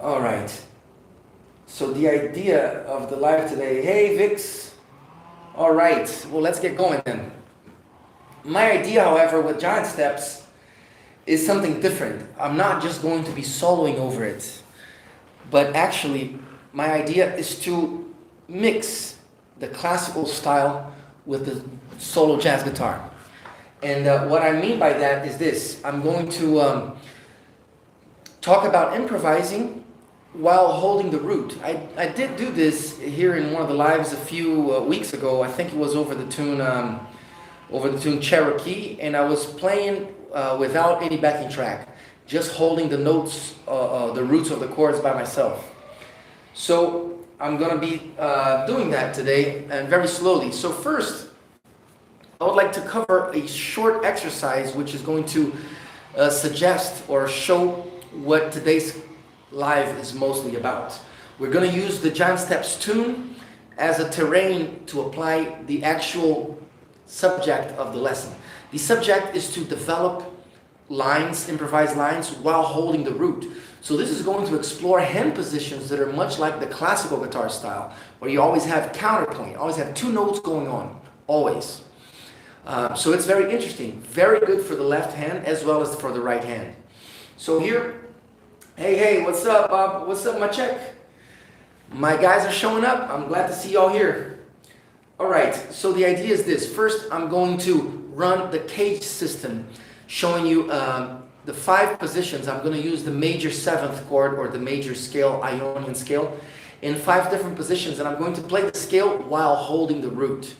All right. So the idea of the live today. Hey, Vix. All right. Well, let's get going then. My idea, however, with Giant Steps is something different. I'm not just going to be soloing over it, but actually, my idea is to mix the classical style with the solo jazz guitar. And what I mean by that is this. I'm going to talk about improvising while holding the root. I did do this here in one of the lives a few weeks ago. I think it was over the tune Cherokee, and I was playing without any backing track, just holding the notes, the roots of the chords by myself. So I'm gonna be doing that today, and very slowly. So first, I would like to cover a short exercise which is going to suggest or show what today's live is mostly about. We're going to use the Giant Steps tune as a terrain to apply the actual subject of the lesson. The subject is to develop lines, improvised lines, while holding the root. So this is going to explore hand positions that are much like the classical guitar style, where you always have counterpoint, always have two notes going on, always. So it's very interesting, very good for the left hand as well as for the right hand. So here, hey, what's up, Bob? What's up, my check? My guys are showing up. I'm glad to see y'all here. All right, so the idea is this. First, I'm going to run the cage system, showing you the 5 positions. I'm going to use the major 7th chord or the major scale, Ionian scale, in 5 different positions, and I'm going to play the scale while holding the root.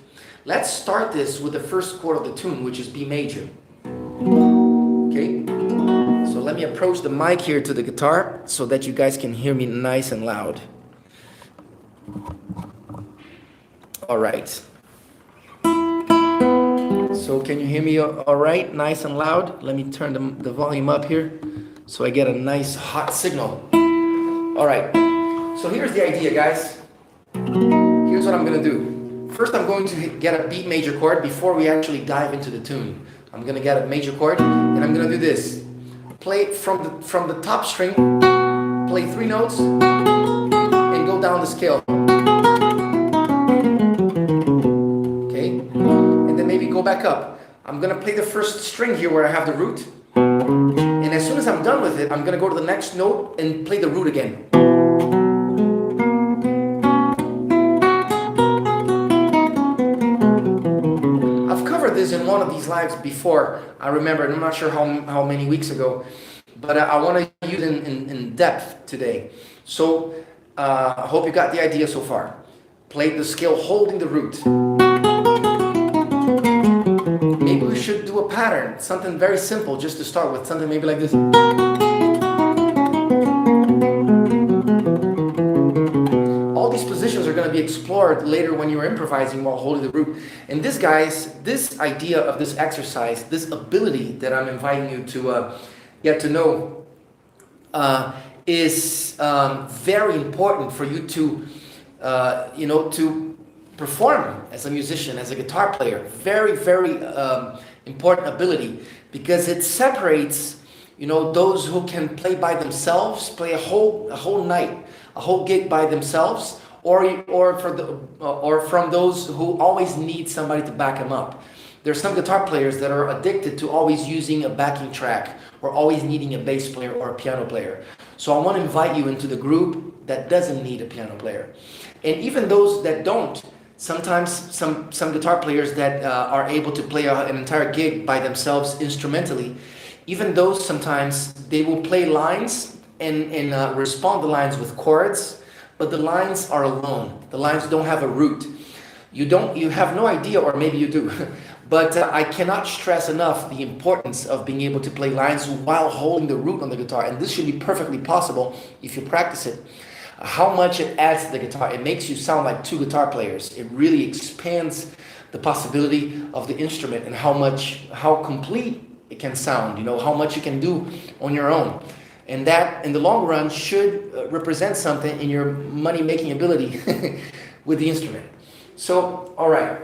Let's start this with the first chord of the tune, which is B major. Okay? So let me approach the mic here to the guitar so that you guys can hear me nice and loud. All right. So can you hear me all right, nice and loud? Let me turn the volume up here so I get a nice hot signal. All right. So here's the idea, guys. Here's what I'm going to do. First, I'm going to get a B major chord before we actually dive into the tune. I'm going to get a major chord, and I'm going to do this. Play from the top string, play 3 notes, and go down the scale. Okay? And then maybe go back up. I'm going to play the first string here where I have the root. And as soon as I'm done with it, I'm going to go to the next note and play the root again. This in one of these lives before, I remember, and I'm not sure how many weeks ago, but I want to use it in depth today. So I hope you got the idea so far. Play the scale holding the root. Maybe we should do a pattern, something very simple just to start with, something maybe like this. Positions are going to be explored later when you're improvising while holding the root. And this, guys, this idea of this exercise, this ability that I'm inviting you to get to know is very important for you to, to perform as a musician, as a guitar player. Very, very important ability, because it separates, those who can play by themselves, play a whole night, a whole gig by themselves, or from those who always need somebody to back them up. There's some guitar players that are addicted to always using a backing track or always needing a bass player or a piano player. So I want to invite you into the group that doesn't need a piano player. And even those that don't, sometimes some guitar players that are able to play an entire gig by themselves instrumentally, even those sometimes they will play lines and respond the lines with chords, but the lines are alone. The lines don't have a root. You have no idea, or maybe you do, but I cannot stress enough the importance of being able to play lines while holding the root on the guitar, and this should be perfectly possible if you practice it. How much it adds to the guitar. It makes you sound like 2 guitar players. It really expands the possibility of the instrument and how complete it can sound, how much you can do on your own. And that, in the long run, should represent something in your money-making ability with the instrument. So, all right.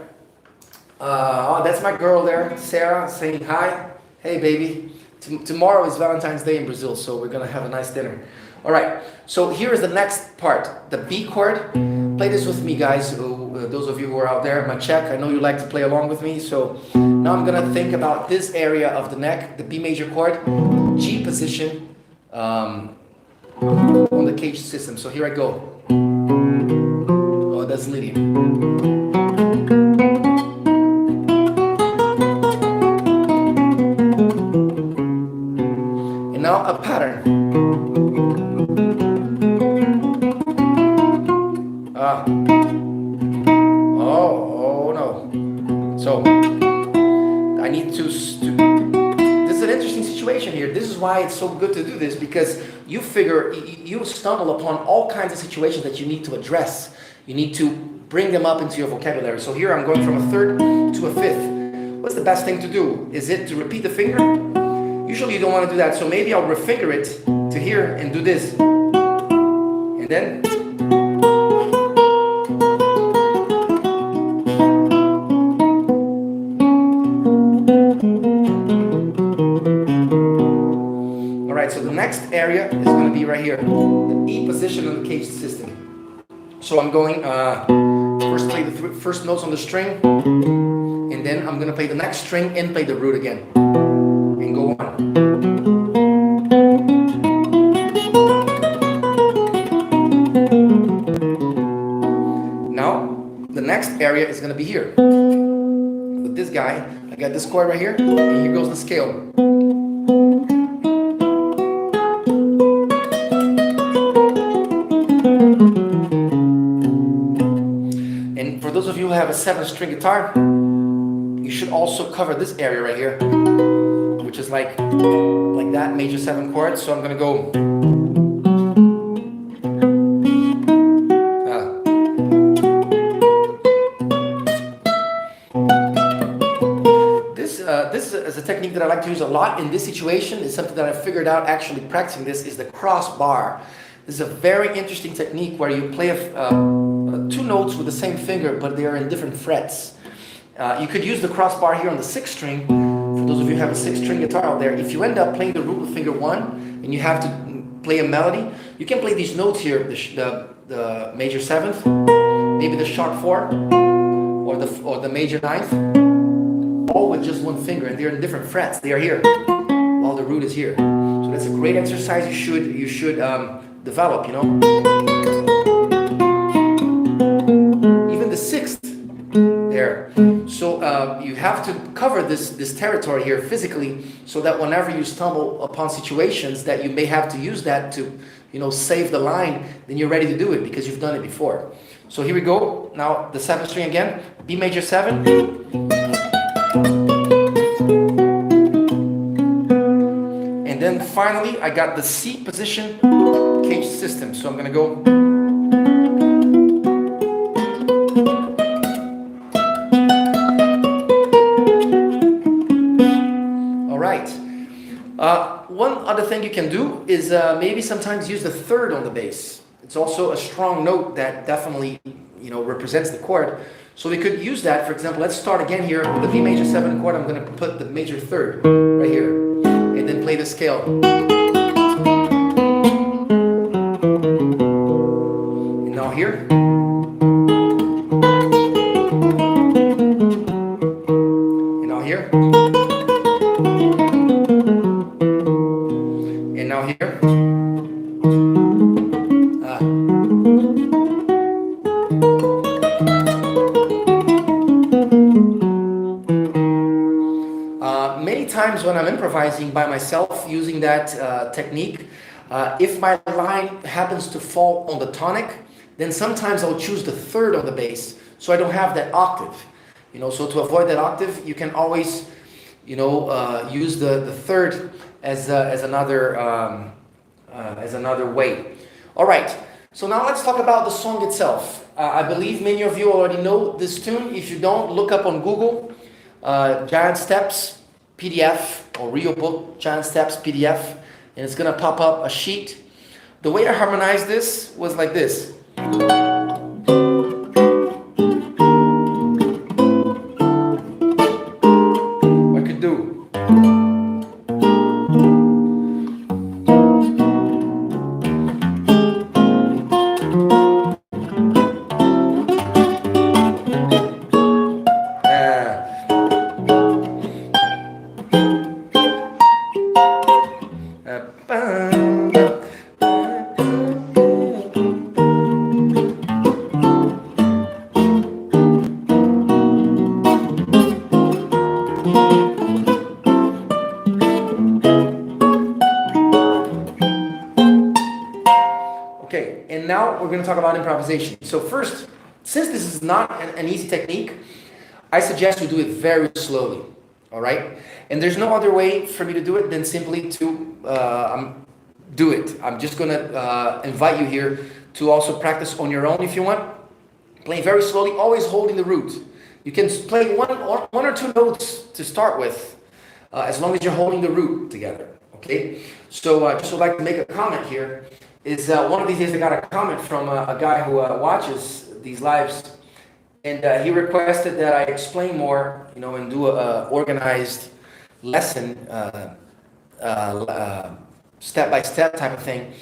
That's my girl there, Sarah, saying hi. Hey, baby. Tomorrow is Valentine's Day in Brazil, so we're gonna have a nice dinner. All right, so here is the next part, the B chord. Play this with me, guys, those of you who are out there. My check, I know you like to play along with me, so now I'm gonna think about this area of the neck, the B major chord, G position on the cage system. So here I go. Oh, that's leading. And now a pattern. Oh no. So I need to. This is an interesting situation here. This is why it's so good to do this, because you figure you stumble upon all kinds of situations that you need to address. You need to bring them up into your vocabulary. So here I'm going from a third to a fifth. What's the best thing to do? Is it to repeat the finger? Usually you don't want to do that, so maybe I'll refinger it to here and do this. And then. Alright, so the next area is going to be right here, the E position on the cage system. So I'm going, first play the first notes on the string, and then I'm going to play the next string and play the root again. And go on. Now, the next area is going to be here. With this guy, I got this chord right here, and here goes the scale. And for those of you who have a 7-string guitar, you should also cover this area right here, which is like that, major 7 chord. So I'm gonna go. This is a technique that I like to use a lot in this situation. It's something that I figured out actually practicing this, is the crossbar. This is a very interesting technique where you play 2 notes with the same finger, but they are in different frets. You could use the crossbar here on the 6th string. For those of you who have a 6-string guitar out there, if you end up playing the root with finger 1 and you have to play a melody, you can play these notes here, the major 7th, maybe the sharp 4, or the major 9th, all with just 1 finger, and they're in different frets. They are here, while the root is here. So that's a great exercise you should develop, you know. Even the 6th there. So you have to cover this territory here physically, so that whenever you stumble upon situations that you may have to use that to, you know, save the line, then you're ready to do it because you've done it before. So here we go. Now the 7th string again, B major 7. And then finally I got the C position cage system. So I'm gonna go. One other thing you can do is maybe sometimes use the 3rd on the bass. It's also a strong note that definitely, you know, represents the chord. So we could use that. For example, let's start again here with the B major 7 chord. I'm going to put the major 3rd right here, and then play the scale. And now here. And now here. Now here. Many times when I'm improvising by myself using that technique, if my line happens to fall on the tonic, then sometimes I'll choose the 3rd on the bass, so I don't have that octave. You know, so to avoid that octave, you can always, you know, use the 3rd as another way. All right. So now let's talk about the song itself. I believe many of you already know this tune. If you don't, look up on Google, Giant Steps PDF or Real Book Giant Steps PDF, and it's gonna pop up a sheet. The way I harmonized this was like this. I could do. and now we're going to talk about improvisation. So first, since this is not an easy technique, I suggest you do it very slowly, all right? And there's no other way for me to do it than simply to do it. I'm just going to invite you here to also practice on your own if you want. Playing very slowly, always holding the root. You can play one or two notes to start with, as long as you're holding the root together, okay? So just would like to make a comment here, is one of these days I got a comment from a guy who watches these lives, and he requested that I explain more, you know, and do a organized lesson, step-by-step type of thing,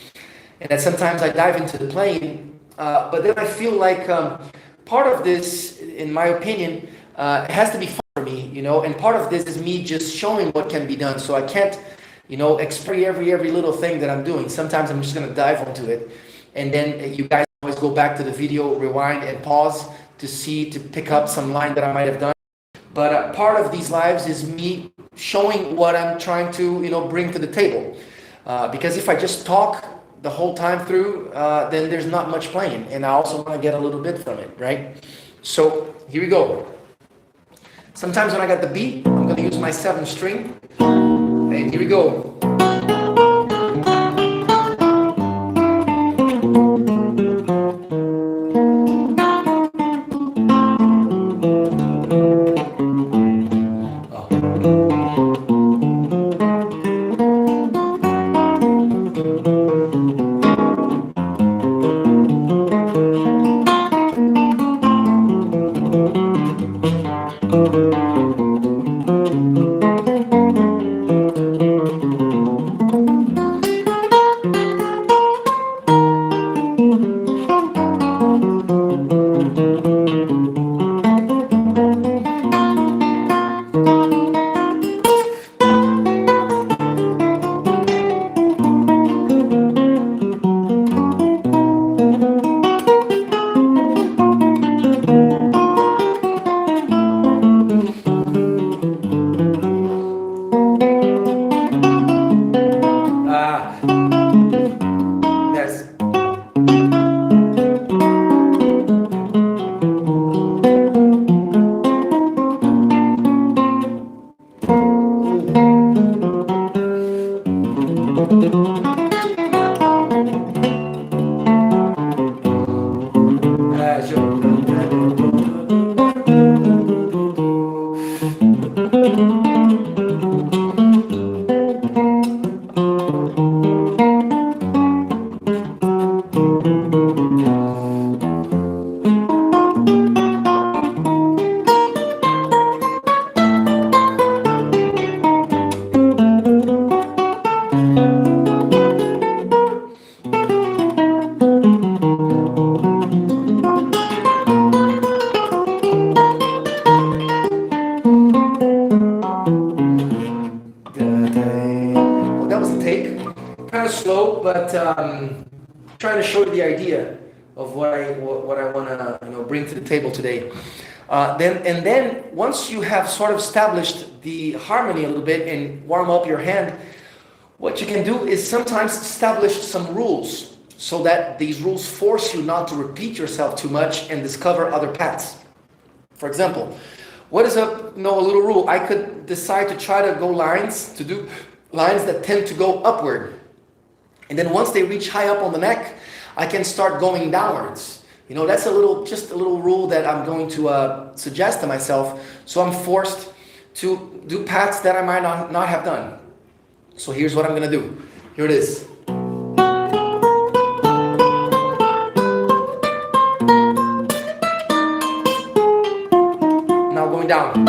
and that sometimes I dive into the playing, but then I feel like part of this, in my opinion, it has to be fun for me, you know, and part of this is me just showing what can be done, so I can't, you know, explain every little thing that I'm doing. Sometimes I'm just going to dive onto it, and then you guys always go back to the video, rewind and pause to pick up some line that I might have done. But part of these lives is me showing what I'm trying to, you know, bring to the table. Because if I just talk the whole time through, then there's not much playing, and I also want to get a little bit from it, right? So here we go. Sometimes when I got the beat, I'm going to use my 7th string, and here we go. Trying to show you the idea of what I want to, you know, bring to the table today. Then once you have sort of established the harmony a little bit and warm up your hand, what you can do is sometimes establish some rules so that these rules force you not to repeat yourself too much and discover other paths. For example, what is a little rule? I could decide to try to do lines that tend to go upward. And then once they reach high up on the neck, I can start going downwards. You know, that's just a little rule that I'm going to suggest to myself. So I'm forced to do paths that I might not have done. So here's what I'm going to do. Here it is. Now going down.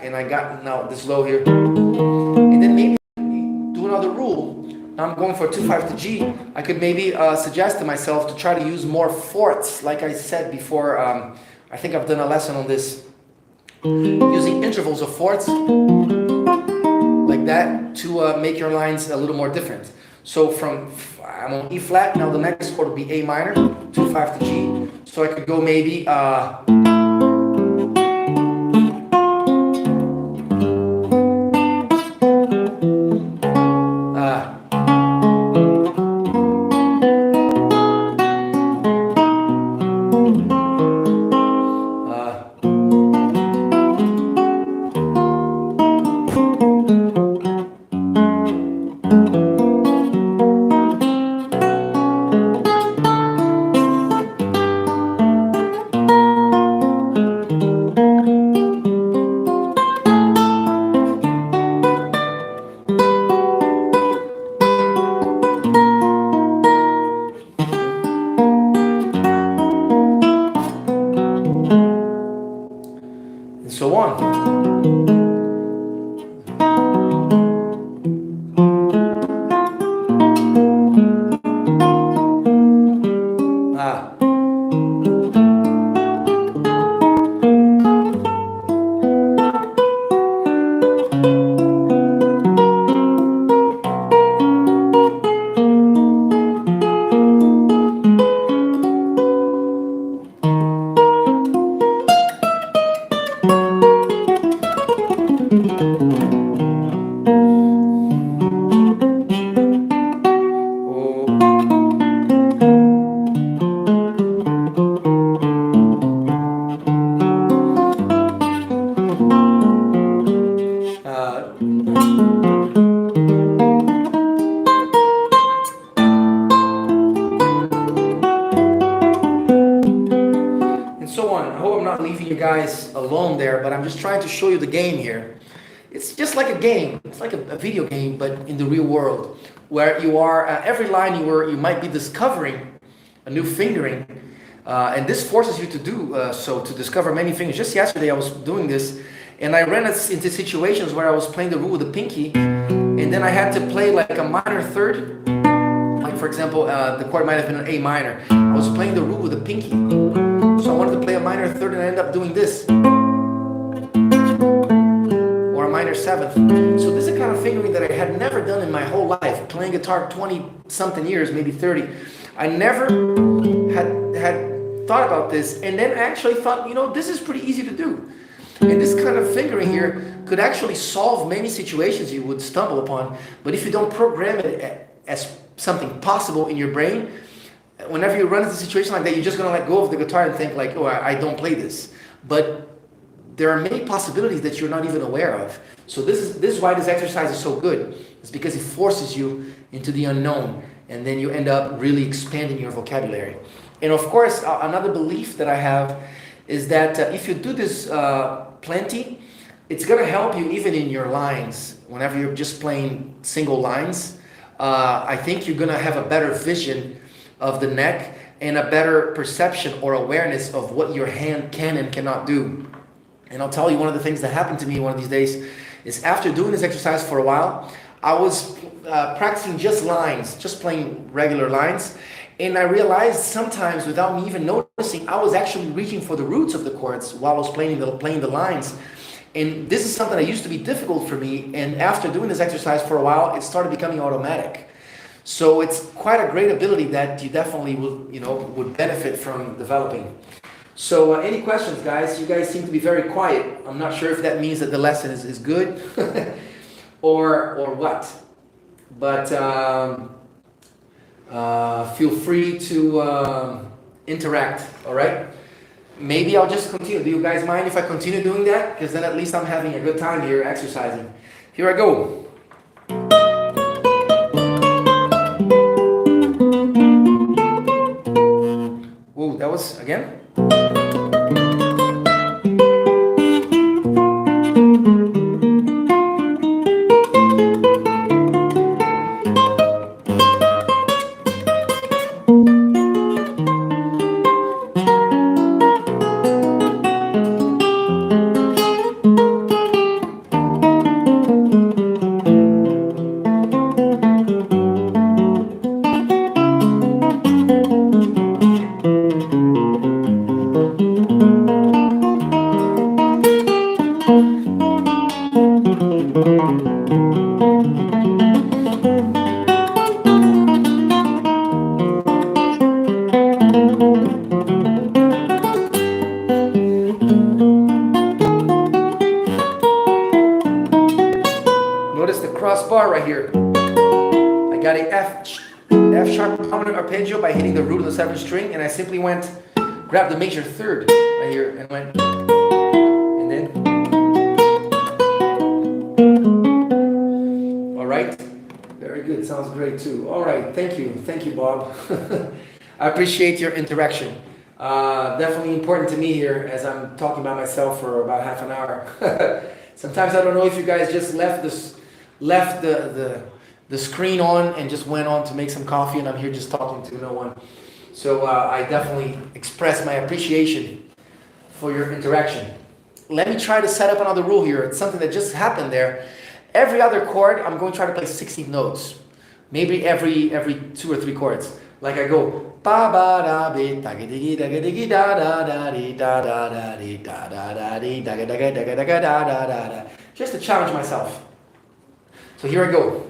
And I got now this low here, and then maybe do another rule. I'm going for 2/5 to G. I could maybe suggest to myself to try to use more fourths, like I said before. I think I've done a lesson on this, using intervals of fourths, like that to make your lines a little more different. So I'm on E flat, now the next chord will be A minor, 2, 5 to G. So I could go maybe and so on. You guys alone there, but I'm just trying to show you the game here. It's just like a game. It's like a video game, but in the real world, where you are every line you might be discovering a new fingering, and this forces you to do so, to discover many fingers. Just yesterday I was doing this, and I ran into situations where I was playing the rule with the pinky, and then I had to play like a minor third. Like for example, the chord might have been an A minor. I was playing the rule with the pinky. So I wanted to play a minor third and I ended up doing this. Or a minor seventh. So this is the kind of fingering that I had never done in my whole life. Playing guitar 20 something years, maybe 30. I never had thought about this, and then I actually thought, you know, this is pretty easy to do. And this kind of fingering here could actually solve many situations you would stumble upon. But if you don't program it as something possible in your brain, whenever you run into a situation like that, you're just going to let go of the guitar and think like, oh, I don't play this. But there are many possibilities that you're not even aware of. So this is why this exercise is so good. It's because it forces you into the unknown, and then you end up really expanding your vocabulary. And of course, another belief that I have is that if you do this plenty, it's going to help you even in your lines. Whenever you're just playing single lines, I think you're going to have a better vision of the neck and a better perception or awareness of what your hand can and cannot do. And I'll tell you, one of the things that happened to me one of these days is after doing this exercise for a while, I was practicing just lines, just playing regular lines, and I realized sometimes without me even noticing, I was actually reaching for the roots of the chords while I was playing the lines. And this is something that used to be difficult for me, and after doing this exercise for a while, it started becoming automatic. So it's quite a great ability that you definitely would benefit from developing. So any questions, guys? You guys seem to be very quiet. I'm not sure if that means that the lesson is good or what. But feel free to interact, all right? Maybe I'll just continue. Do you guys mind if I continue doing that? Because then at least I'm having a good time here exercising. Here I go. Whoa, that was again? Notice the crossbar right here. I got a F sharp dominant arpeggio by hitting the root of the 7th string, and I simply went, grabbed the major 3rd right here, and went, and then. All right, very good. Sounds great too. All right, thank you, Bob. I appreciate your interaction. Definitely important to me here as I'm talking about myself for about half an hour. Sometimes I don't know if you guys just left the screen on and just went on to make some coffee, and I'm here just talking to no one. So I definitely express my appreciation for your interaction. Let me try to set up another rule here. It's something that just happened there. Every other chord, I'm going to try to play 16 notes. Maybe every 2 or 3 chords. Like I go ba ba da be da ga digi da ga digi da da da di da da da di da da da di da ga da ga da ga da ga da da da da. Just to challenge myself. So here I go.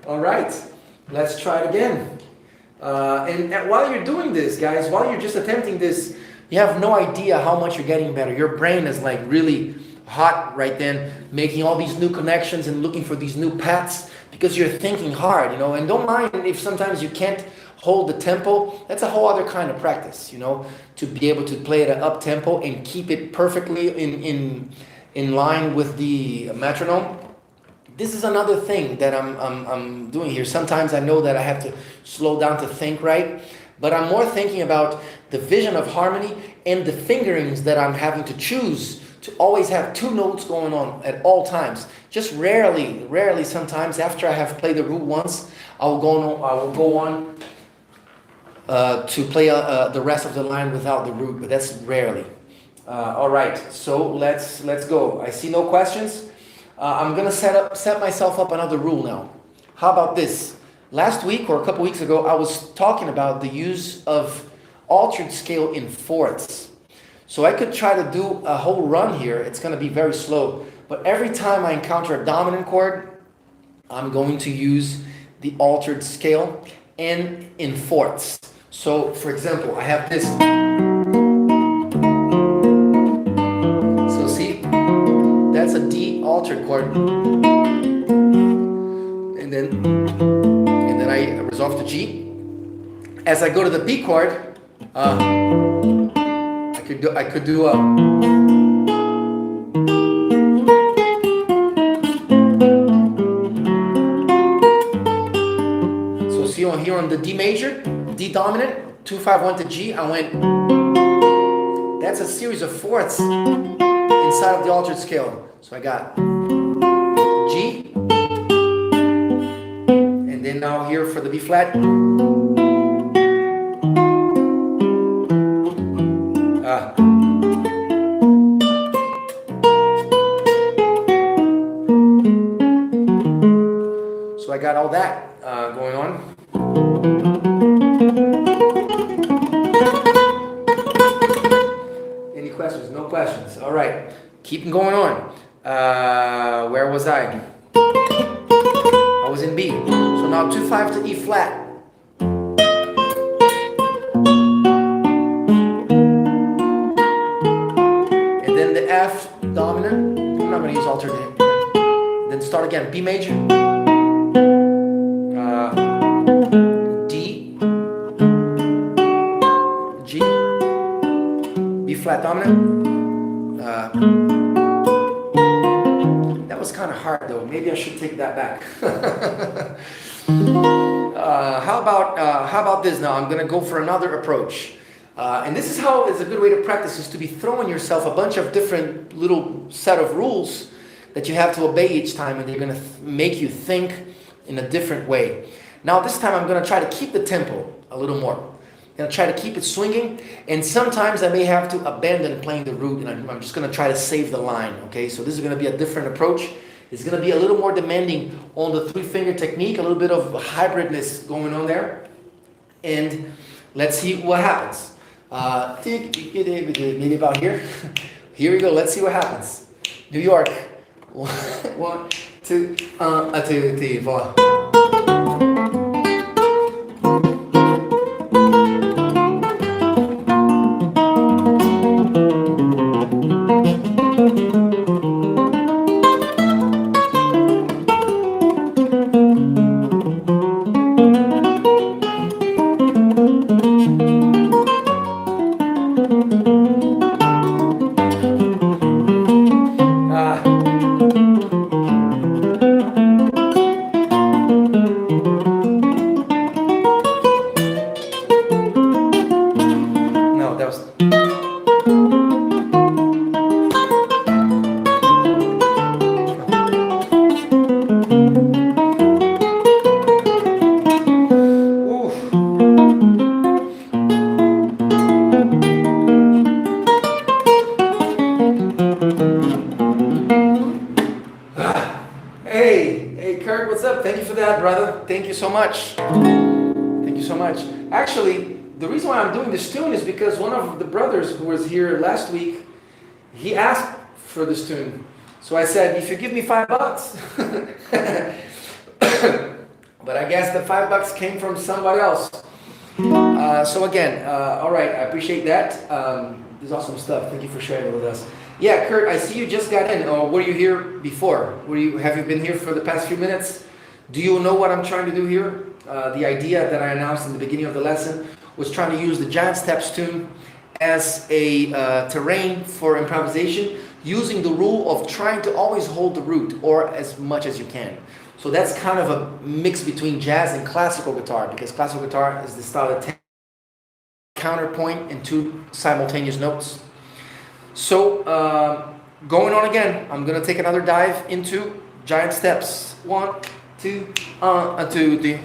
All right, let's try it again. And while you're doing this, guys, while you're just attempting this, you have no idea how much you're getting better. Your brain is like really hot right then, making all these new connections and looking for these new paths because you're thinking hard, you know. And don't mind if sometimes you can't hold the tempo. That's a whole other kind of practice, you know, to be able to play at an up tempo and keep it perfectly in line with the metronome. This is another thing that I'm doing here. Sometimes I know that I have to slow down to think right, but I'm more thinking about the vision of harmony and the fingerings that I'm having to choose to always have 2 notes going on at all times. Just rarely sometimes after I have played the root once, I will go on to play the rest of the line without the root, but that's rarely. All right, so let's go. I see no questions. I'm gonna set myself up another rule now. How about this? Last week or a couple weeks ago, I was talking about the use of altered scale in fourths. So I could try to do a whole run here. It's gonna be very slow, but every time I encounter a dominant chord, I'm going to use the altered scale and in fourths. So, for example, I have this. So see, that's a D altered chord, and then I resolve to G. As I go to the B chord, I could do a. So see on here on the D major, D dominant, 2 5 1 to G. I went. That's a series of fourths inside of the altered scale. So I got G, and then now here for the B flat. So I got all that going on. Any questions? No questions. All right. Keep going on. Where was I? I was in B. So now 2 5 to E flat. start again. B major, D, G, B flat dominant. That was kind of hard though. Maybe I should take that back. How about this now? I'm gonna go for another approach. And this is how is a good way to practice, is to be throwing yourself a bunch of different little set of rules that you have to obey each time, and they're going to make you think in a different way. Now this time I'm going to try to keep the tempo a little more. I'm going to try to keep it swinging, and sometimes I may have to abandon playing the root, and I'm just going to try to save the line, okay? So this is going to be a different approach. It's going to be a little more demanding on the three-finger technique, a little bit of hybridness going on there, and let's see what happens. Maybe about here. Here we go. Let's see what happens. New York. 1, 2, 2, 3, 4. Hey, Kurt, what's up? Thank you for that, brother. Thank you so much. Thank you so much. Actually, the reason why I'm doing this tune is because one of the brothers who was here last week, he asked for this tune. So I said, if you give me $5. But I guess the $5 came from somebody else. So again, all right, I appreciate that. This is awesome stuff. Thank you for sharing it with us. Yeah, Kurt, I see you just got in. Were you here before? Have you been here for the past few minutes? Do you know what I'm trying to do here? The idea that I announced in the beginning of the lesson was trying to use the Giant Steps tune as a terrain for improvisation, using the rule of trying to always hold the root, or as much as you can. So that's kind of a mix between jazz and classical guitar, because classical guitar is the style that counterpoint in two simultaneous notes. So, going on again, I'm going to take another dive into Giant Steps. 1, 2, 2, 3.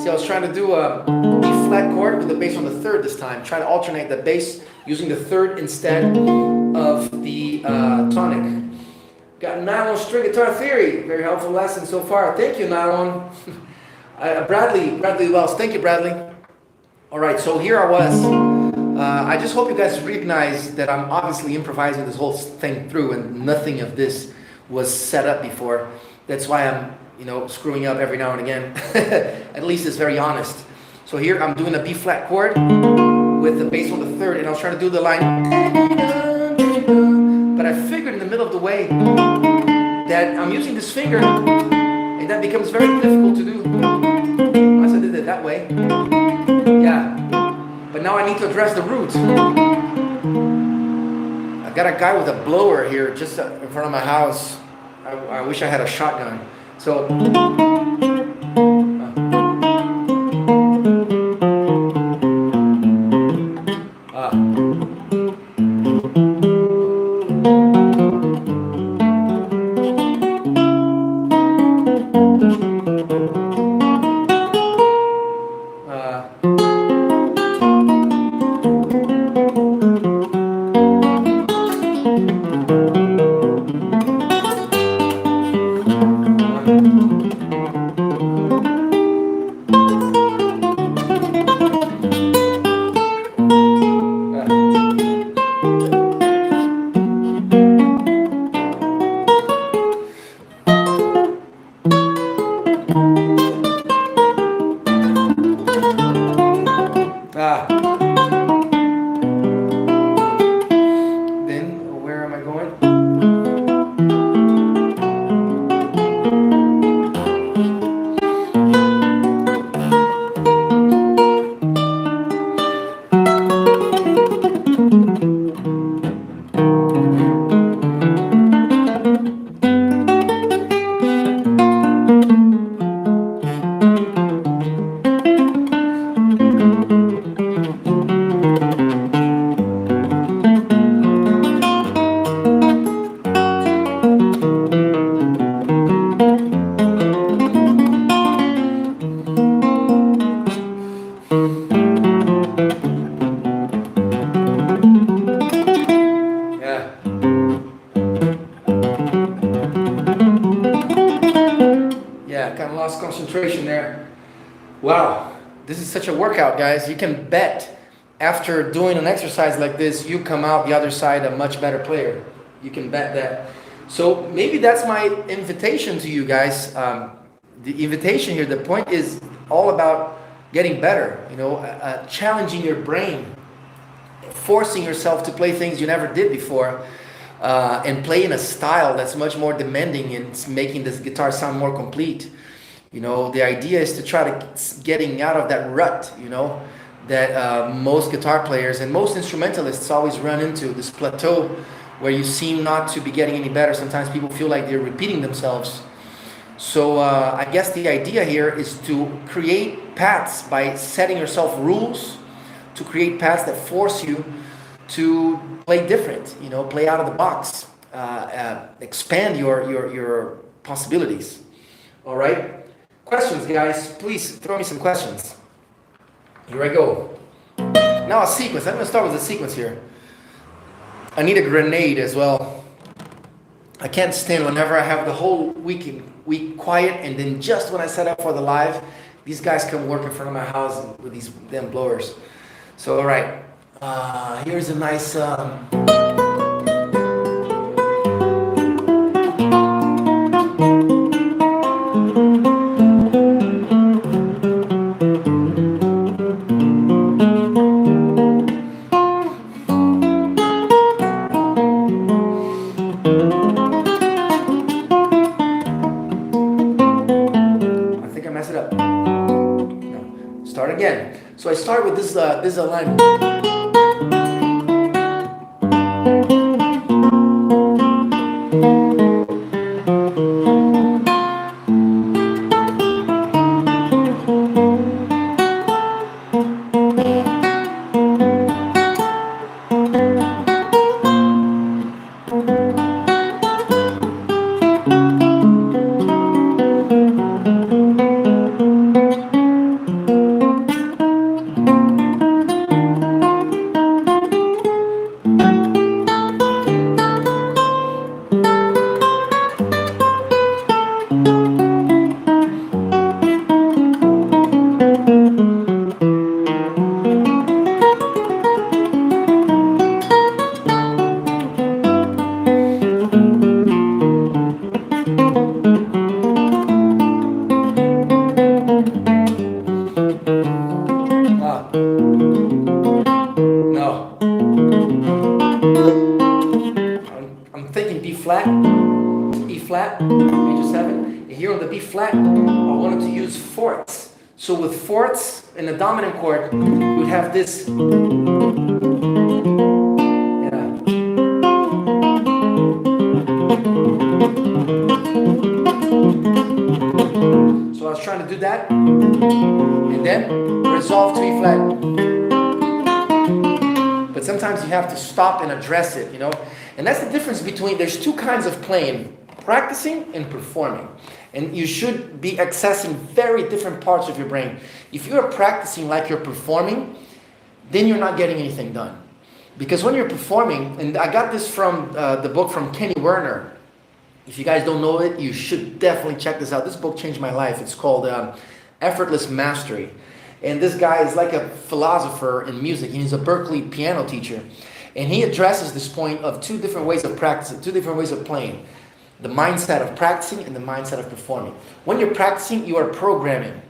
See, I was trying to do a E flat chord with the bass on the third this time. Try to alternate the bass using the third instead of the tonic. Got Nylon String Guitar Theory. Very helpful lesson so far. Thank you, Nylon. Bradley Wells. Thank you, Bradley. All right, so here I was. I just hope you guys recognize that I'm obviously improvising this whole thing through, and nothing of this was set up before. That's why I'm, screwing up every now and again. At least it's very honest. So here I'm doing a B flat chord with the bass on the third, and I was trying to do the line. But I figured in the middle of the way that I'm using this finger, and that becomes very difficult to do. Unless I did it that way. Yeah. But now I need to address the roots. I got a guy with a blower here just in front of my house. I wish I had a shotgun. So. concentration there. Wow, this is such a workout, guys. You can bet after doing an exercise like this, you come out the other side a much better player. You can bet that. So maybe that's my invitation to you guys. The invitation here, the point is all about getting better, challenging your brain, forcing yourself to play things you never did before, and play in a style that's much more demanding and making this guitar sound more complete. The idea is to try to getting out of that rut, that most guitar players and most instrumentalists always run into, this plateau where you seem not to be getting any better. Sometimes people feel like they're repeating themselves. So I guess the idea here is to create paths by setting yourself rules, to create paths that force you to play different, play out of the box, expand your possibilities. All right? Questions, guys? Please throw me some questions. Here I go. Now a sequence. I'm going to start with a sequence here. I need a grenade as well. I can't stand whenever I have the whole week quiet, and then just when I set up for the live, these guys come work in front of my house with these damn blowers. So, all right. Here's a nice... So I start with this line. So with fourths in the dominant chord, you would have this. Yeah. So I was trying to do that, and then resolve to E flat. But sometimes you have to stop and address it, And that's the difference between, there's two kinds of playing, practicing and performing. And you should be accessing very different parts of your brain. If you are practicing like you're performing, then you're not getting anything done. Because when you're performing, and I got this from the book from Kenny Werner. If you guys don't know it, you should definitely check this out. This book changed my life. It's called Effortless Mastery. And this guy is like a philosopher in music. He's a Berkeley piano teacher. And he addresses this point of two different ways of practicing, two different ways of playing. The mindset of practicing and the mindset of performing. When you're practicing, you are programming.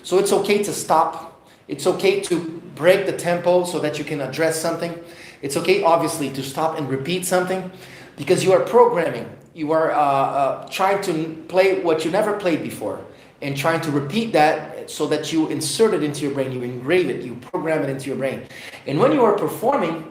So it's okay to stop. It's okay to break the tempo so that you can address something. It's okay, obviously, to stop and repeat something because you are programming. You are trying to play what you never played before and trying to repeat that so that you insert it into your brain, you engrave it, you program it into your brain. And when you are performing,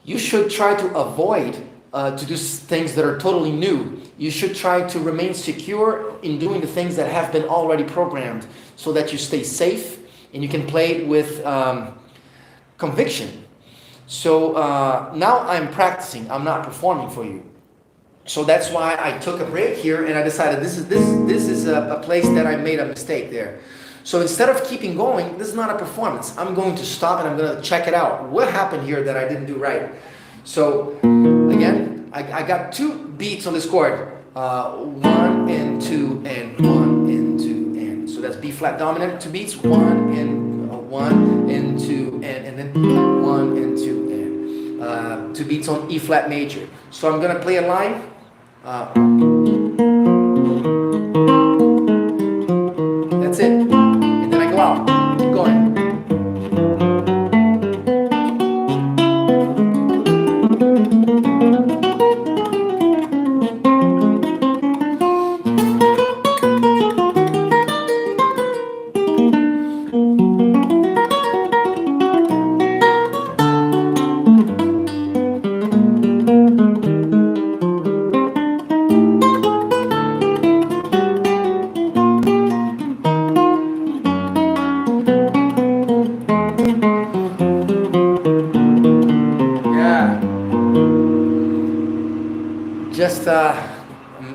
you should try to avoid to do things that are totally new. You should try to remain secure in doing the things that have been already programmed so that you stay safe and you can play with conviction. So now I'm practicing, I'm not performing for you. So that's why I took a break here and I decided this is a place that I made a mistake there. So instead of keeping going, this is not a performance. I'm going to stop and I'm going to check it out. What happened here that I didn't do right? So again, I got two beats on this chord. 1 and 2 and 1 and 2 and that's B flat dominant, 2 beats, 1 and 1 and 2 and then 1 and 2 and 2 beats on E flat major. So I'm gonna play a line. That's it, and then I go out. Keep going.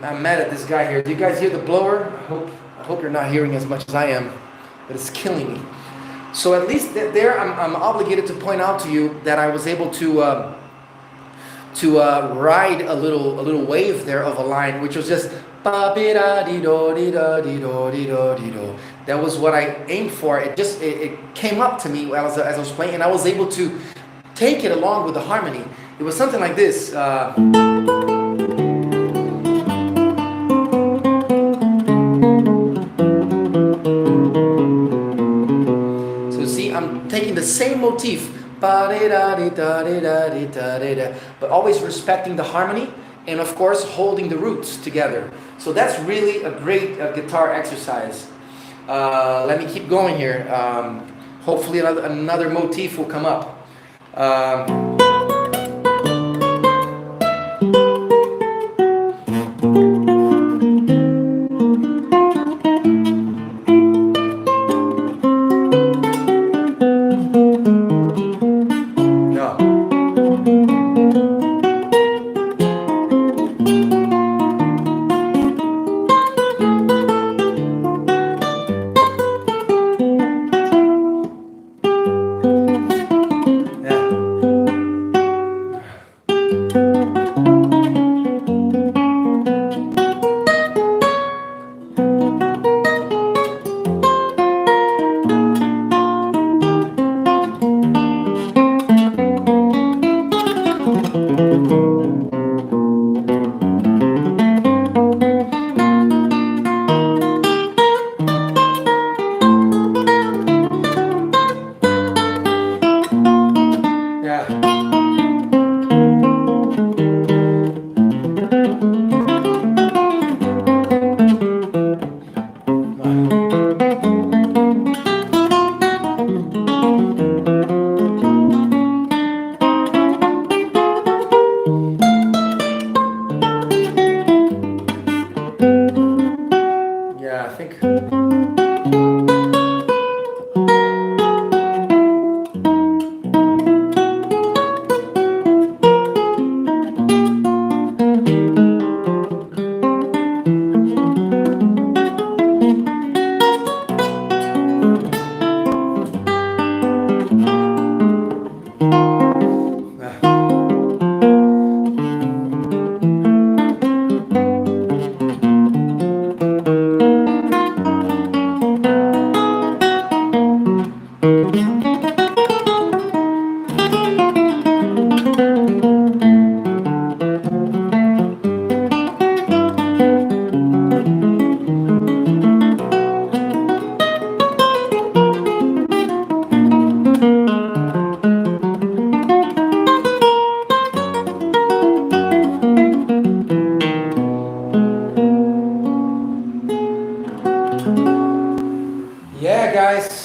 I'm mad at this guy here. Do you guys hear the blower? I hope you're not hearing as much as I am, but it's killing me. So at least there, I'm obligated to point out to you that I was able to ride a little wave there of a line, which was just ba bi da di do di da di do di do di do. That was what I aimed for. It came up to me as I was playing, and I was able to take it along with the harmony. It was something like this. So see, I'm taking the same motif, but always respecting the harmony and of course holding the roots together. So that's really a great guitar exercise. Let me keep going here. Hopefully another motif will come up.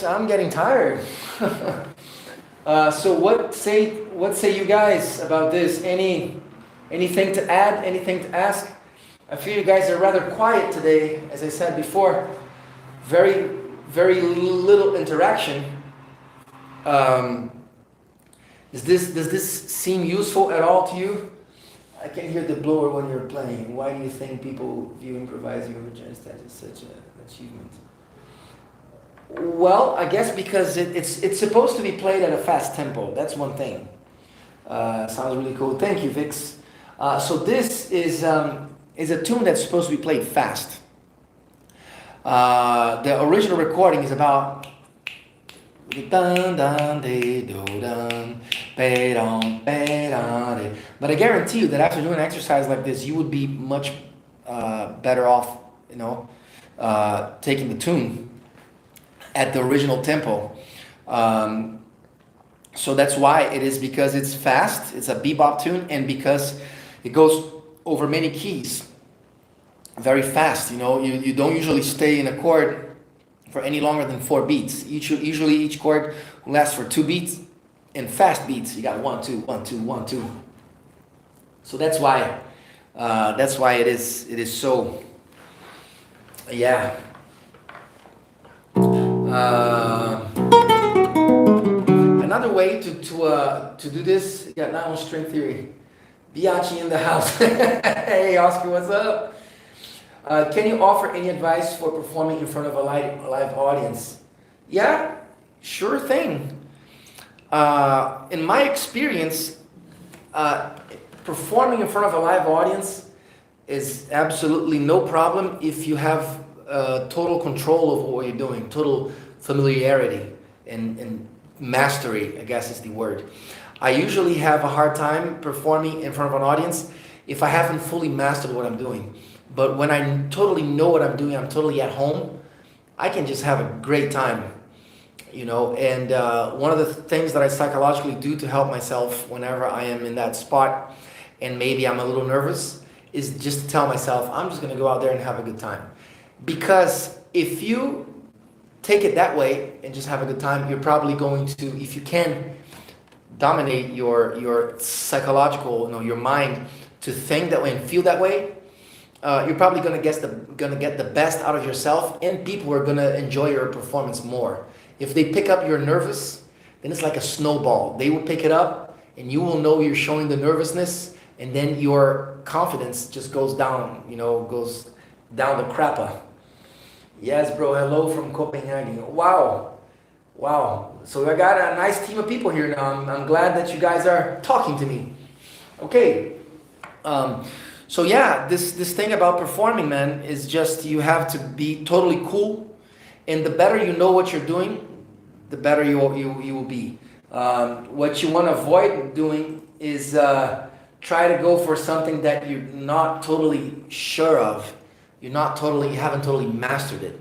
I'm getting tired. So what say you guys about this? Anything to add? Anything to ask? I feel you guys are rather quiet today, as I said before. Very, very little interaction. Does this seem useful at all to you? I can hear the blower when you're playing. Why do you think people view improvising over jazz as such an achievement? Well, I guess because it's supposed to be played at a fast tempo. That's one thing. Sounds really cool. Thank you, Vix. So this is a tune that's supposed to be played fast. The original recording is about dun dun de do dun be dum be dun de. But I guarantee you that after doing an exercise like this, you would be much better off, taking the tune at the original tempo. So that's why it is, because it's fast, it's a bebop tune, and because it goes over many keys very fast. You don't usually stay in a chord for any longer than 4 beats. Usually each chord lasts for 2 beats, and fast beats, you got 1, 2, 1, 2, 1, 2. So that's why it is so, yeah. Another way to do this, you got now string theory. Biachi in the house. Hey Oscar, what's up? Can you offer any advice for performing in front of a live audience? Yeah, sure thing. In my experience, performing in front of a live audience is absolutely no problem if you have total control of what you're doing, total familiarity and mastery, I guess is the word. I usually have a hard time performing in front of an audience if I haven't fully mastered what I'm doing. But when I totally know what I'm doing, I'm totally at home, I can just have a great time, And one of the things that I psychologically do to help myself whenever I am in that spot and maybe I'm a little nervous is just to tell myself, I'm just going to go out there and have a good time. Because if you take it that way and just have a good time, you're probably going to, if you can dominate your psychological, your mind to think that way and feel that way, you're probably gonna get the best out of yourself, and people are gonna enjoy your performance more. If they pick up you're nervous, then it's like a snowball. They will pick it up, and you will know you're showing the nervousness, and then your confidence just goes down. Goes down the crapper. Yes, bro. Hello from Copenhagen. Wow. So I got a nice team of people here now. I'm glad that you guys are talking to me. Okay. So yeah, this thing about performing, man, is just you have to be totally cool, and the better you know what you're doing, the better you will be. What you want to avoid doing is try to go for something that you're not totally sure of. You haven't totally mastered it.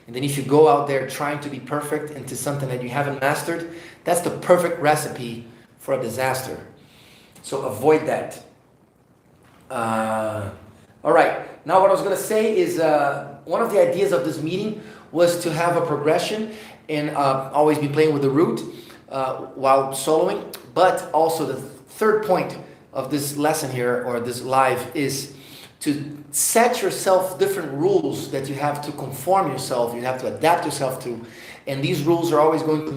And then if you go out there trying to be perfect into something that you haven't mastered, that's the perfect recipe for a disaster. So avoid that. All right. Now what I was going to say is one of the ideas of this meeting was to have a progression and always be playing with the root while soloing. But also the third point of this lesson here, or this live, is to set yourself different rules that you have to conform yourself, you have to adapt yourself to. And these rules are always going to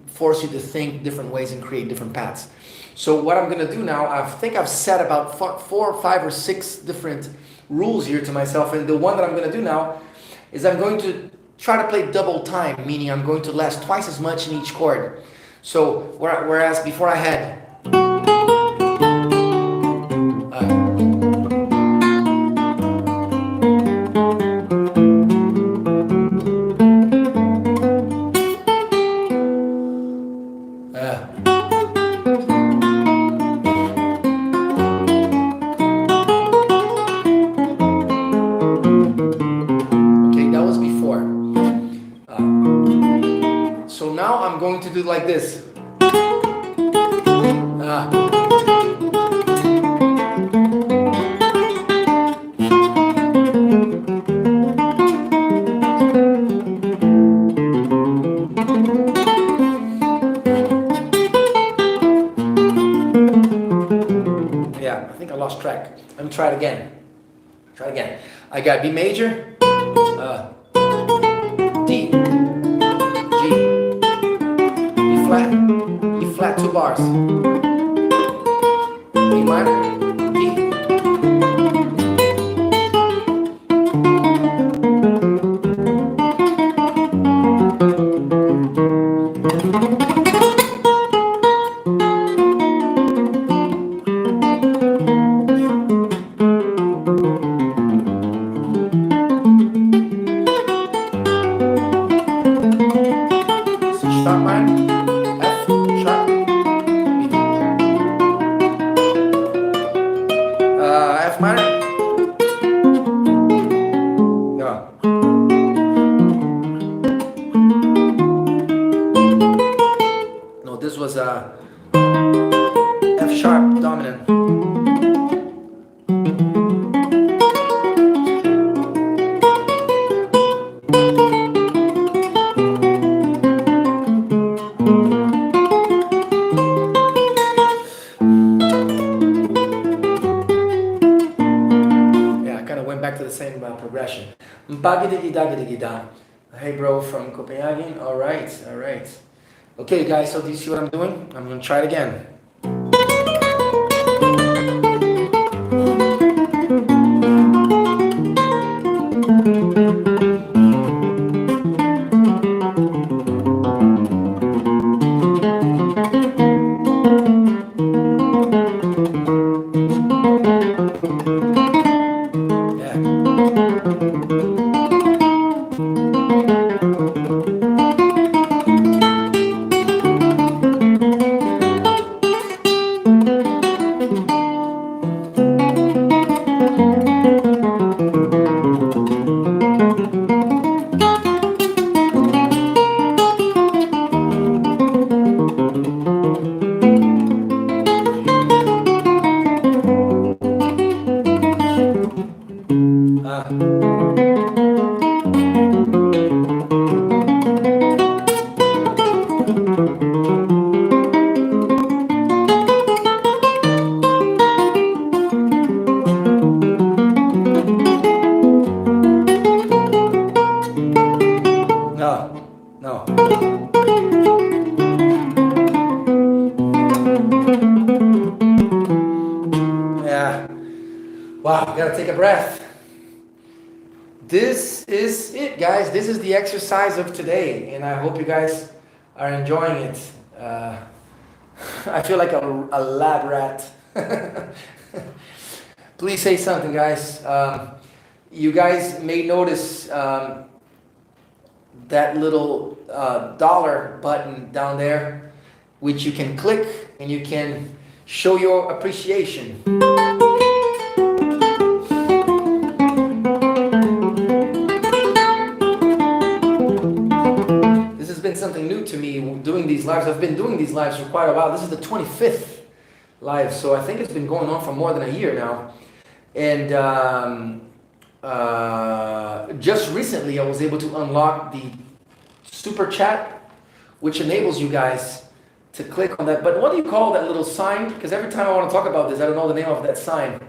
force you to think different ways and create different paths. So what I'm going to do now, I think I've set about 4, 5, or 6 different rules here to myself. And the one that I'm going to do now is I'm going to try to play double time, meaning I'm going to last twice as much in each chord. So whereas before I had like this. Yeah, I think I lost track. Let me try it again. I got B major, D, E flat, 2 bars. E minor, D. Back to the same progression. Hey bro from Copenhagen. All right. Okay guys, so do you see what I'm doing? I'm gonna try it again. No. Yeah. Wow, you gotta take a breath. This is it, guys. This is the exercise of today, and I hope you guys are enjoying it. I feel like a lab rat. Please say something, guys. You guys may notice that little dollar button down there, which you can click and you can show your appreciation. This has been something new to me, doing these lives. I've been doing these lives for quite a while. This is the 25th live, so I think it's been going on for more than a year now. And just recently I was able to unlock the super chat, which enables you guys to click on that. But what do you call that little sign? Because every time I want to talk about this, I don't know the name of that sign.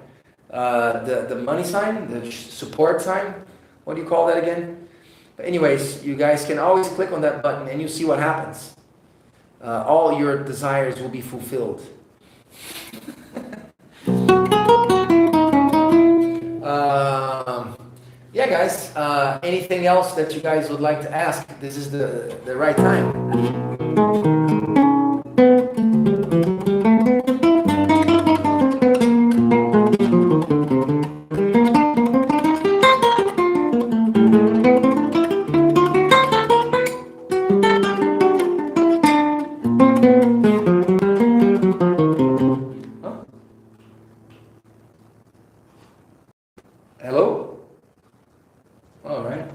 The money sign, the support sign. What do you call that again? But anyways, you guys can always click on that button and you see what happens. All your desires will be fulfilled. Yeah, guys, anything else that you guys would like to ask? This is the right time. Hello? All right.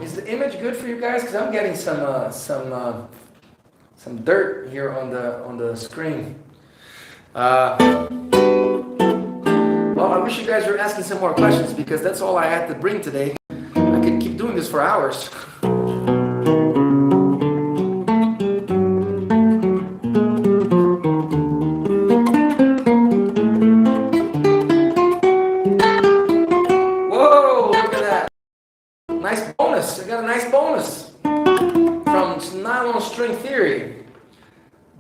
Is the image good for you guys? Because I'm getting some dirt here on the screen. Well, I wish you guys were asking some more questions because that's all I had to bring today. I could keep doing this for hours. Nice bonus. I got a nice bonus from Nylon String Theory.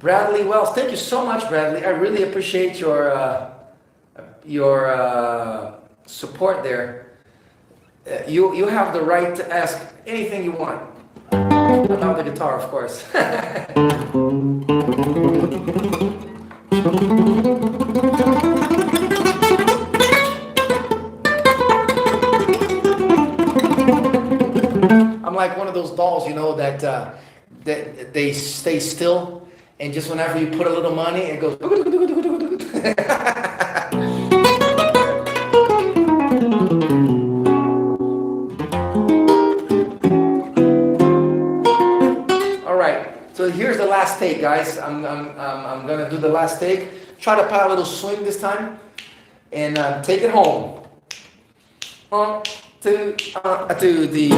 Bradley Wells. Thank you so much, Bradley. I really appreciate your support there. You have the right to ask anything you want about the guitar, of course. I'm like one of those dolls, you know, that they stay still, and just whenever you put a little money, it goes. All right, so here's the last last take, guys. I'm gonna do the last take. Try to play a little swing this time, and take it home. 1, 2, to the.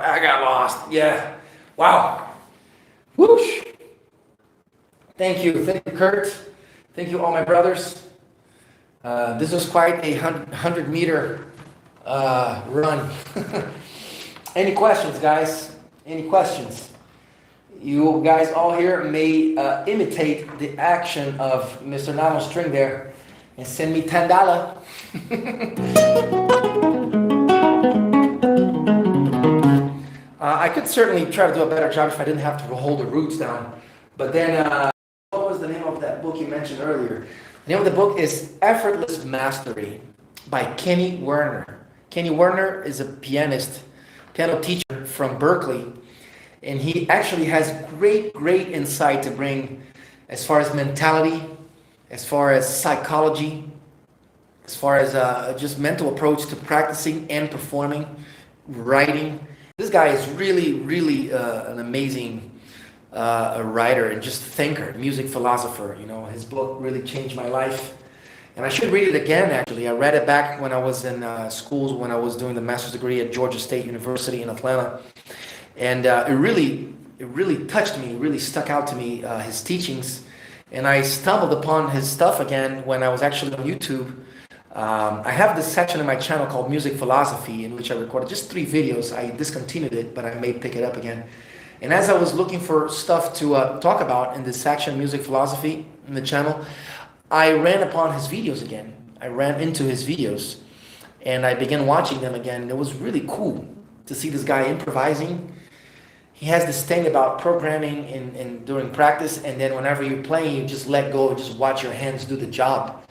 I got lost. Yeah. Wow. Whoosh. Thank you, Kurt. Thank you, all my brothers. This was quite a 100-meter run. Any questions, guys? Any questions? You guys all here may imitate the action of Mr. Nano String there and send me $10. I could certainly try to do a better job if I didn't have to hold the roots down. But then, what was the name of that book you mentioned earlier? The name of the book is Effortless Mastery by Kenny Werner. Kenny Werner is a piano teacher from Berkeley. And he actually has great insight to bring as far as mentality, as far as psychology, as far as just mental approach to practicing and performing, writing. This guy is really an amazing writer and just thinker, music philosopher. You know, his book really changed my life. And I should read it again, actually. I read it back when I was in school, when I was doing the master's degree at Georgia State University in Atlanta. And it really touched me, really stuck out to me, his teachings. And I stumbled upon his stuff again when I was actually on YouTube. I have this section in my channel called Music Philosophy, in which I recorded just 3 videos. I discontinued it, but I may pick it up again. And as I was looking for stuff to talk about in this section, Music Philosophy, in the channel, I ran upon his videos again. I ran into his videos, and I began watching them again. And it was really cool to see this guy improvising. He has this thing about programming and during practice, and then whenever you're playing, you just let go and just watch your hands do the job,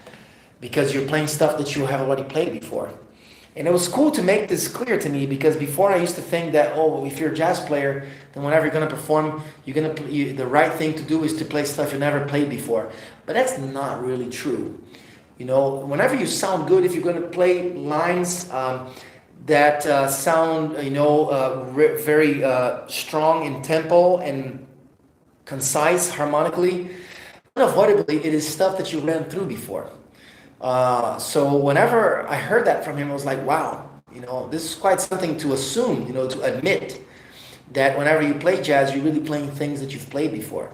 because you're playing stuff that you have already played before. And it was cool to make this clear to me because before I used to think that, oh, if you're a jazz player, then whenever you're going to perform, the right thing to do is to play stuff you never played before. But that's not really true. You know, whenever you sound good, if you're going to play lines that sound, very strong in tempo and concise harmonically, unavoidably, it is stuff that you ran through before. So whenever I heard that from him, I was like, wow, this is quite something to assume, to admit that whenever you play jazz, you're really playing things that you've played before.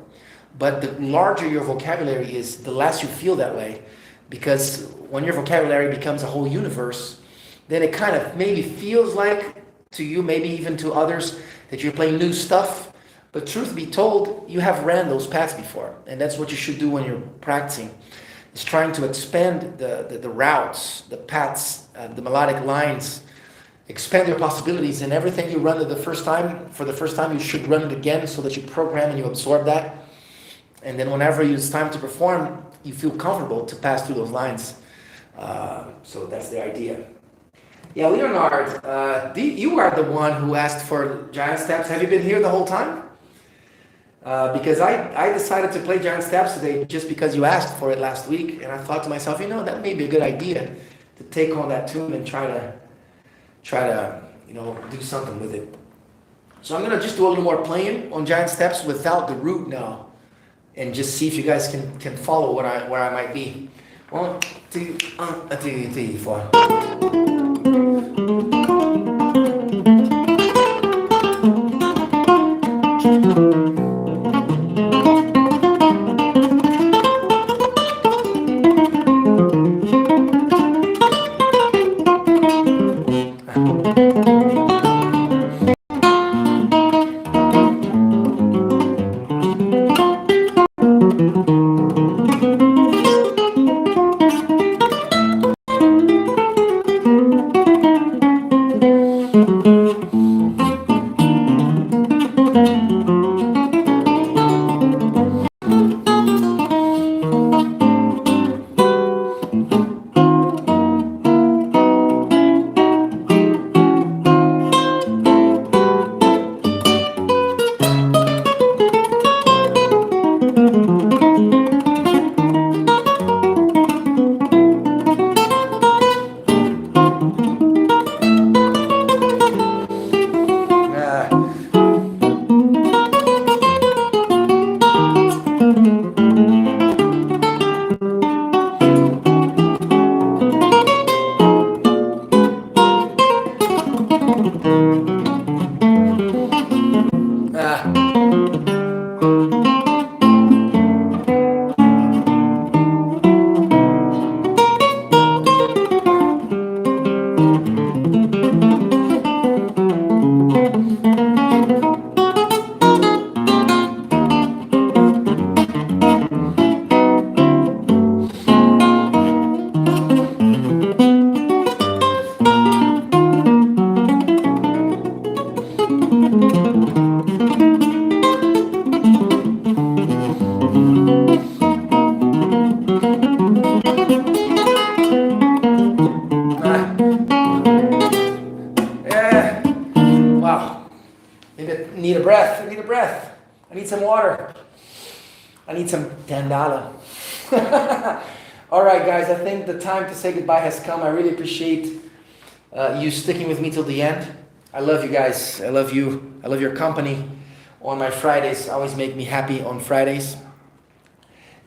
But the larger your vocabulary is, the less you feel that way. Because when your vocabulary becomes a whole universe, then it kind of maybe feels like to you, maybe even to others, that you're playing new stuff. But truth be told, you have ran those paths before. And that's what you should do when you're practicing. Is trying to expand the routes, the paths, the melodic lines, expand your possibilities, and everything you run for the first time, you should run it again so that you program and you absorb that. And then whenever it's time to perform, you feel comfortable to pass through those lines. So that's the idea. Yeah, Leonard, you are the one who asked for giant steps. Have you been here the whole time? Because I decided to play giant steps today just because you asked for it last week, and I thought to myself, that may be a good idea to take on that tune and try to do something with it. So I'm gonna just do a little more playing on giant steps without the root now, and just see if you guys can follow where I might be. 1, 2, 3, 4. Need a breath. I need a breath. I need some water. I need some $10. All right, guys. I think the time to say goodbye has come. I really appreciate you sticking with me till the end. I love you guys. I love you. I love your company on my Fridays. Always make me happy on Fridays.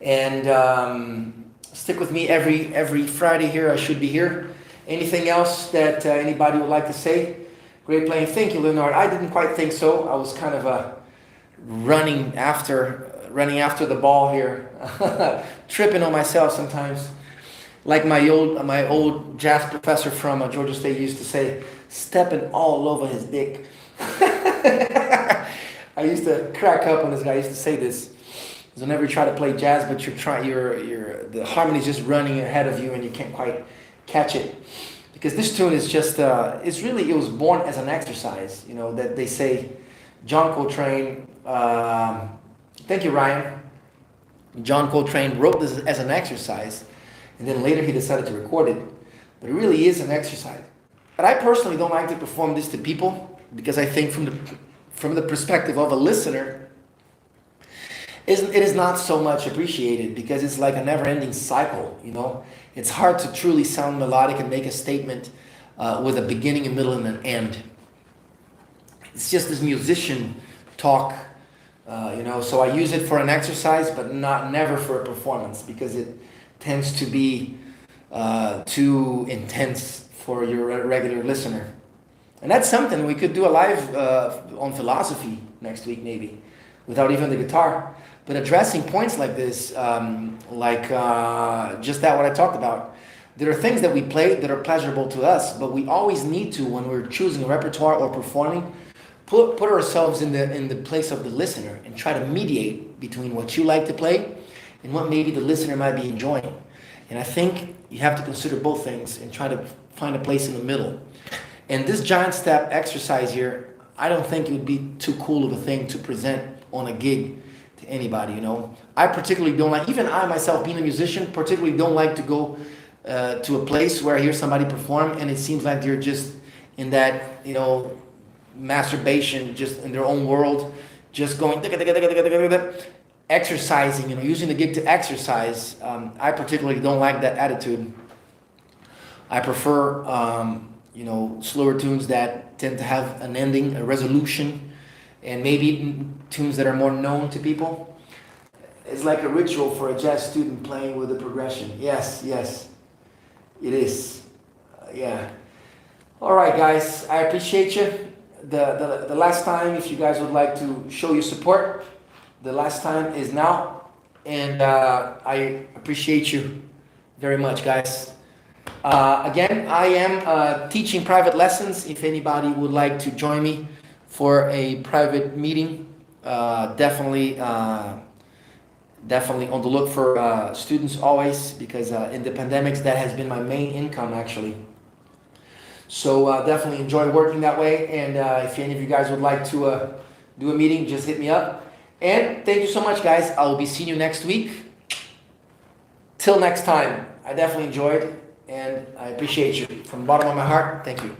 And stick with me every Friday here. I should be here. Anything else that anybody would like to say? Great playing. Thank you, Leonard. I didn't quite think so. I was kind of running after the ball here, tripping on myself sometimes. Like my old jazz professor from Georgia State used to say, stepping all over his dick. I used to crack up when this guy used to say this. Because whenever you try to play jazz, but the harmony's just running ahead of you and you can't quite catch it. Because this tune is just, it was born as an exercise, that they say. John Coltrane, thank you, Ryan. John Coltrane wrote this as an exercise, and then later he decided to record it. But it really is an exercise. But I personally don't like to perform this to people because I think from the perspective of a listener, it is not so much appreciated because it's like a never-ending cycle, you know. It's hard to truly sound melodic and make a statement with a beginning, a middle, and an end. It's just this musician talk, you know. So I use it for an exercise, but never for a performance because it tends to be too intense for your regular listener. And that's something we could do a live on philosophy next week, maybe, without even the guitar. But addressing points like this, just that what I talked about, there are things that we play that are pleasurable to us, but we always need to, when we're choosing a repertoire or performing, put ourselves in the place of the listener and try to mediate between what you like to play and what maybe the listener might be enjoying. And I think you have to consider both things and try to find a place in the middle. And this giant step exercise here, I don't think it would be too cool of a thing to present on a gig to anybody, you know. I particularly don't like, even I myself being a musician, particularly don't like to go to a place where I hear somebody perform and it seems like they're just in that, you know, masturbation, just in their own world, just going exercising, you know, using the gig to exercise. I particularly don't like that attitude. I prefer, you know, slower tunes that tend to have an ending, a resolution, and maybe tunes that are more known to people. It's like a ritual for a jazz student playing with a progression. Yes, it is. Yeah. All right, guys, I appreciate you. The last time, if you guys would like to show your support, the last time is now, and I appreciate you very much, guys. Again, I am teaching private lessons. If anybody would like to join me for a private meeting, definitely on the look for students always, because in the pandemics that has been my main income actually. So definitely enjoy working that way, and if any of you guys would like to do a meeting, just hit me up. And thank you so much, guys. I will be seeing you next week. Till next time, I definitely enjoyed, and I appreciate you from the bottom of my heart. Thank you.